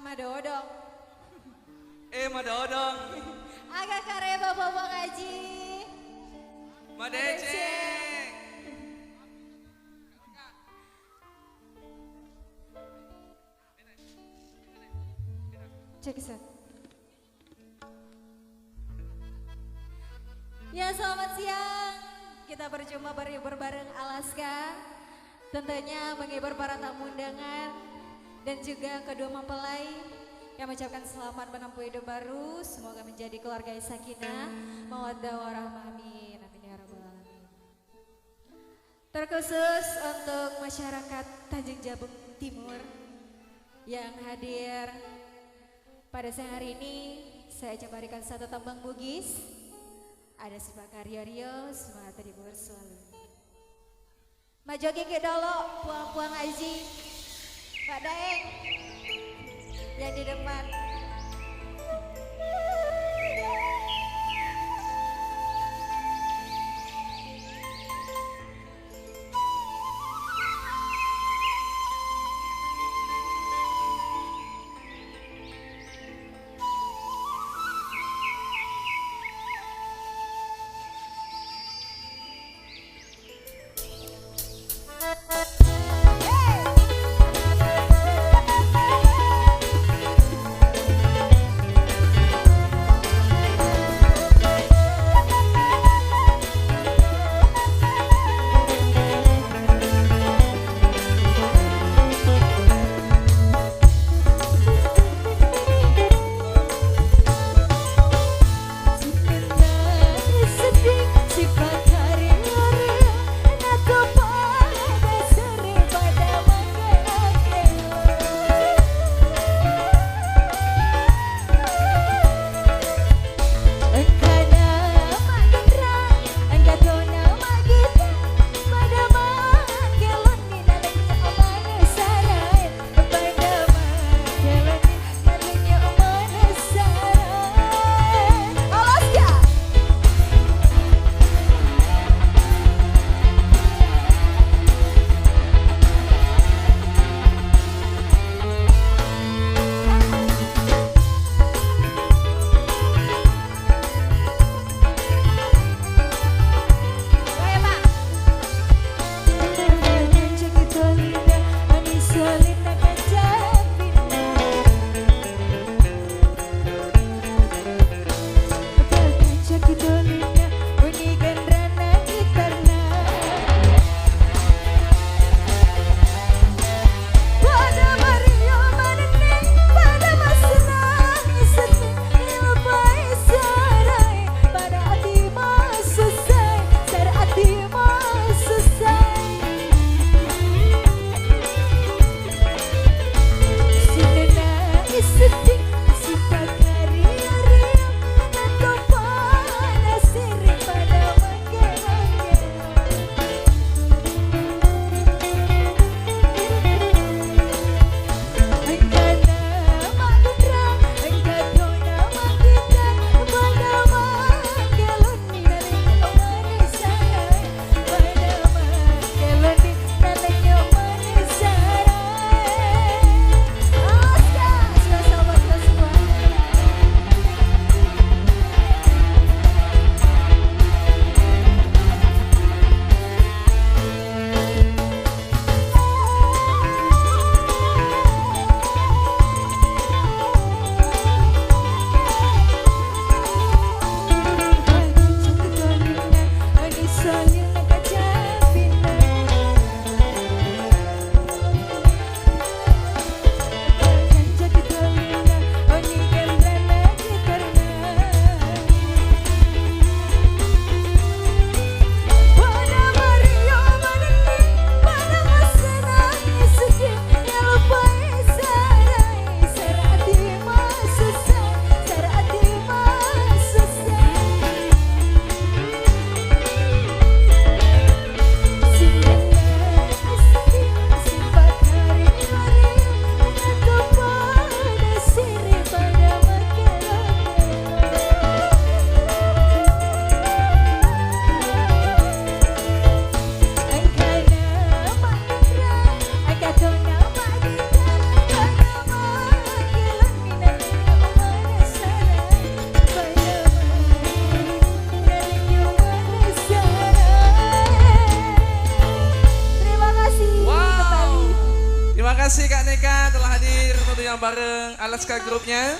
Madodong. Madodong. Agak kareba bobo ngaji. Madeceng. Cek set. Ya selamat siang. Kita berjumpa berhibur bareng Alaska. Tentunya menghibur para tamu undangan dan juga kedua mempelai yang mengucapkan selamat menempuh hidup baru. Semoga menjadi keluarga yang sakinah, mawaddah warahmah. Amin. Amin ya rabbal alamin. Terkhusus untuk masyarakat Tanjung Jabung Timur yang hadir pada siang hari ini, saya coba berikan satu tembang Bugis. Ada Sipa Karyo Rio, semangat terhibur selalu. Maju gigi dulu, puang-puang Aji, Pak Daeng, yang di depan. kasih Kak Neka telah hadir tentunya bareng Alaska Groupnya.